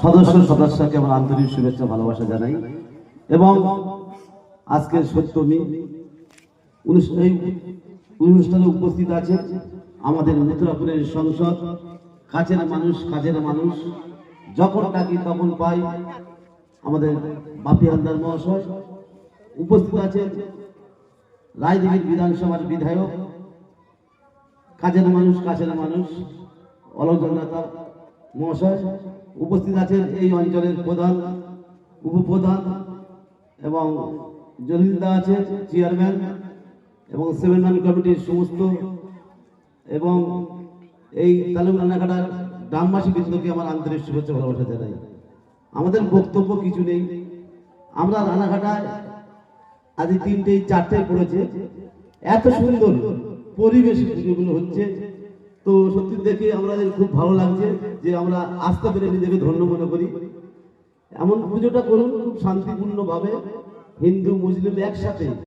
সদস্যকে আমার আন্তরিক শুভেচ্ছা ভালোবাসা জানাই। এবং আজকের সপ্তমী এই অনুষ্ঠানে উপস্থিত আছে আমাদের মথুরাপুরের সংসদ, কাছের মানুষ, কাজের মানুষ, যখন ডাকি তখন পাই আমাদের বাপি হালদার মহাশয়। উপস্থিত আছে রায়দিঘির বিধানসভার বিধায়ক, কাজের মানুষ, কাছের মানুষ অলকজনতা মহাশয়। উপস্থিত আছেন এই অঞ্চলের প্রধান, উপপ্রধান এবং জলিলদা আছে চেয়ারম্যান এবং 7 ম্যান কমিটির সমস্ত, এবং এই তালুক রানাঘাটার গ্রামবাসী বৃন্দকে আমার আন্তরিক শুভেচ্ছা ভালোবাসা জানাই। আমাদের বক্তব্য কিছু নেই, আমরা রানাঘাটায় আজ 3টে 4টে পড়েছে, এত সুন্দর পরিবেশ পুজোগুলো হচ্ছে, তো সত্যি দেখে আমাদের খুব ভালো লাগছে যে আমরা আসতে পেরে নিজেকে ধন্য মনে করি। এমন পুজোটা করুন খুব শান্তিপূর্ণভাবে, হিন্দু মুসলিম একসাথে।